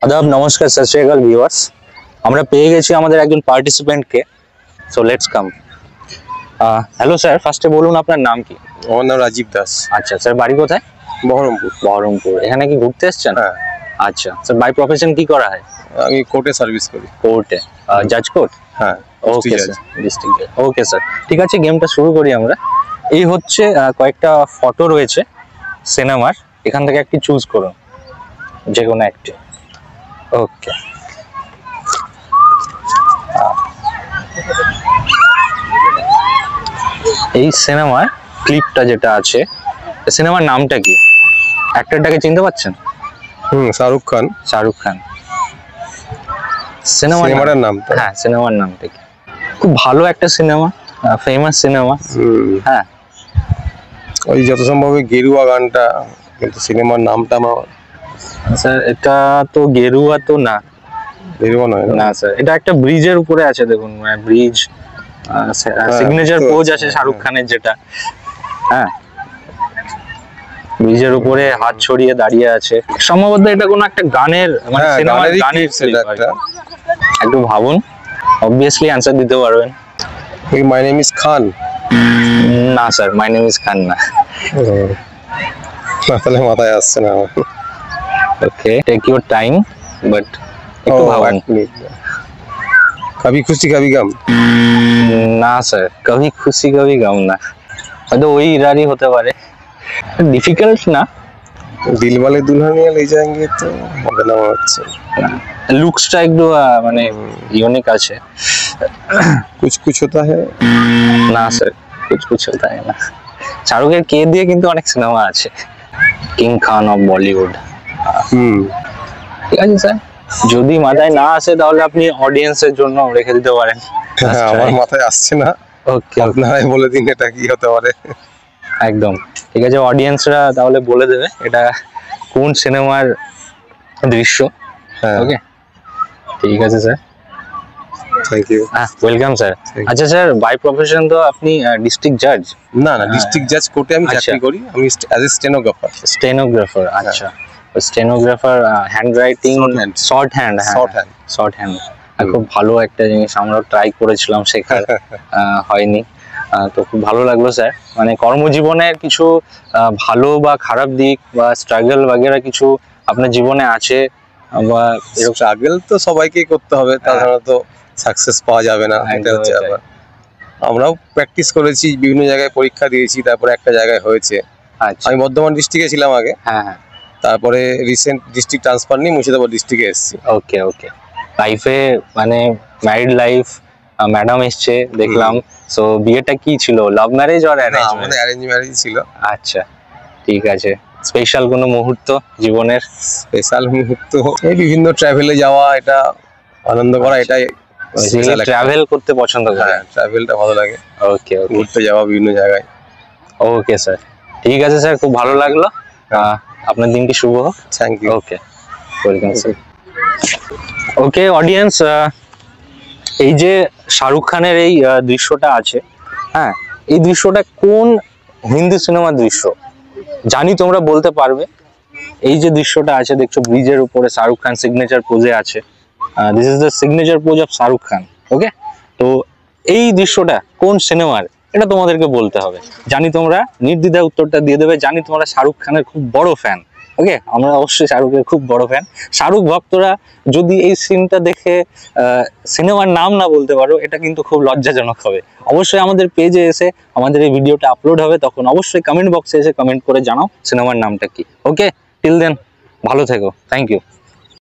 আদাব, নমস্কার, সত শ্রী আকাল ভিউয়ার্স। আমরা পেয়ে গেছি আমাদের একজন পার্টিসিপেন্টকে। So let's come. Hello sir, ফার্স্টে বলুন আপনার নাম কি? আমার নাম রাজীব দাস। আচ্ছা স্যার, বাড়ি কোথায়? বহরমপুর। বহরমপুর। এখানে কি ঘুরতে এসেছেন? হ্যাঁ। আচ্ছা স্যার, বাই প্রফেশন কি করা হয়? আমি কোর্টে সার্ভিস করি। কোর্টে? জাজ কোর্ট? হ্যাঁ। ওকে স্যার, ডিস্ট্রিক্ট জাজ। ওকে স্যার, ঠিক আছে, গেমটা শুরু করি আমরা। এই হচ্ছে কয়েকটা ফটো রয়েছে সিনেমার, এখান থেকে একটি চুজ করুন, যে কোনো একটি। ওকে, এই সিনেমার ক্লিপটা যেটা আছে, সিনেমার নামটা কি? অ্যাক্টরটাকে চিনতে পারছেন? শাহরুখ খান। শাহরুখ খান। সিনেমার নাম? হ্যাঁ, সিনেমার নামটা কি? খুব ভালো একটা সিনেমা, ফেমাস সিনেমা। হ্যাঁ, ওই যত সম্ভব গেরুয়া গানটা, কিন্তু সিনেমার নামটা আমার স্যার এটা তো গেরুয়া তো না। গেরুয়া নয় না স্যার, এটা একটা ব্রিজের উপরে আছে, দেখুন ব্রিজ, সিগনেচার পোজ আছে শাহরুখ খানের যেটা। হ্যাঁ, ব্রিজের উপরে হাত ছড়িয়ে দাঁড়িয়ে আছে। সম্ভবত এটা কোনো একটা গানের, মানে সিনেমার গানের সেটা একটা। একটু ভাবুন, অবভিয়াসলি অ্যানসার দিতে পারবেন। মাই নেম ইজ খান। না স্যার, মাই নেম ইজ খান না। তাহলে মাথায় আসছে না আমার। ওকে, টেক ইউর টাইম, বাট একটু ভাবুন। কবি খুশি কবি গম? না স্যার, কবি খুশি কবি গম না। হয়তো ওই ইরারই হতে পারে। ডিফিকাল্ট না। দিলওয়ালে দুলহানিয়া লে যায়েঙ্গে তো হবে না মনে হচ্ছে। লুকসটা একটু মানে ইউনিক আছে। কুছ কুছ হোতা হ্যায়? না স্যার, কুছ কুছ হোতা হ্যায় না। শাহরুখের কে দিয়ে কিন্তু অনেক সিনেমা আছে, কিং খান অফ বলিউড। ঠিক আছে স্যার, যদি মাথায় না আসে তাহলে আপনি অডিয়েন্সের জন্য রেখে দিতে পারেন। আমার মাথায় আসছে না। ওকে, আপনারাই বলে দিন এটা কি হতে পারে। একদম ঠিক আছে, অডিয়েন্সরা তাহলে বলে দেবে এটা কোন সিনেমার দৃশ্য। ওকে, ঠিক আছে sir, thank you. Welcome sir. আচ্ছা স্যার, বাই প্রফেশন তো আপনি ডিস্ট্রিক্ট জাজ? না না, ডিস্ট্রিক্ট জাজ কোর্টে আমি চাকরি করি। আমি অ্যাজ এ স্টেনোগ্রাফার। স্টেনোগ্রাফার, আচ্ছা। Stenographer, hand writing, short hand. Short hand খুব ভালো একটা জিনিস, আমরা ট্রাই করেছিলাম শেখার, হয়নি। তো খুব ভালো লাগলো স্যার। মানে কর্মজীবনের কিছু ভালো বা খারাপ দিক বা স্ট্রাগল বাগেরা কিছু আপনার জীবনে আছে, বা স্ট্রাগল তো সবাইকেই করতে হবে, তাছাড়া তো সাকসেস পাওয়া যাবে না। এটা হচ্ছে ব্যাপার। আমরাও প্র্যাকটিস করেছি, বিভিন্ন জায়গায় পরীক্ষা দিয়েছি, তারপরে একটা জায়গায় হয়েছে। আমি বর্ধমান ডিস্ট্রিক্টে ছিলাম আগে। হ্যাঁ, তারপরে রিসেন্ট ডিস্ট্রিক্ট ট্রান্সফার নিয়ে মুর্শিদাবাদ ডিস্ট্রিক্টে এসেছি। ওকে ওকে, লাইফে মানে ম্যারিড লাইফ, ম্যাডাম এসছে দেখলাম। সো বিয়েটা কি ছিল, লাভ ম্যারেজ অর অ্যারেঞ্জ? আমাদের অ্যারেঞ্জ ম্যারেজ ছিল। আচ্ছা, ঠিক আছে। স্পেশাল কোনো মুহূর্ত জীবনের? স্পেশাল মুহূর্ত এই বিভিন্ন ট্রাভেলে যাওয়া, এটা আনন্দ করা, এটাই। ট্রাভেল করতে পছন্দ করেন? হ্যাঁ, ট্রাভেলটা ভালো লাগে। ওকে, ঘুরতে যাওয়া বিভিন্ন জায়গায়। ওকে স্যার, ঠিক আছে স্যার, খুব ভালো লাগলো। আপনার দিনটি শুভ হোক। Thank you. Okay, welcome sir. Okay audience, এই যে শাহরুখ খানের এই দৃশ্যটা আছে, হ্যাঁ, এই দৃশ্যটা কোন হিন্দি সিনেমার দৃশ্য জানি তোমরা বলতে পারবে। এই যে দৃশ্যটা আছে দেখছো, ব্রিজের উপরে শাহরুখ খান সিগনেচার পোজে আছে। This is the signature pose of Shahrukh Khan. Okay, তো এই দৃশ্যটা কোন সিনেমার, এটা তোমাদেরকে বলতে হবে। জানি তোমরা নির্দ্বিধায় উত্তরটা দিয়ে দেবে। জানি তোমরা শাহরুখ খানের খুব বড় ফ্যান। ওকে, আমরা অবশ্যই শাহরুখের খুব বড় ফ্যান। শাহরুখ ভক্তরা যদি এই সিনটা দেখে সিনেমার নাম না বলতে পারো, এটা কিন্তু খুব লজ্জাজনক হবে। অবশ্যই আমাদের পেজে এসে আমাদের এই ভিডিওটা আপলোড হবে, তখন অবশ্যই কমেন্ট বক্সে এসে কমেন্ট করে জানাও সিনেমার নামটা কি। ওকে, টিল দেন ভালো থেকো, থ্যাংক ইউ।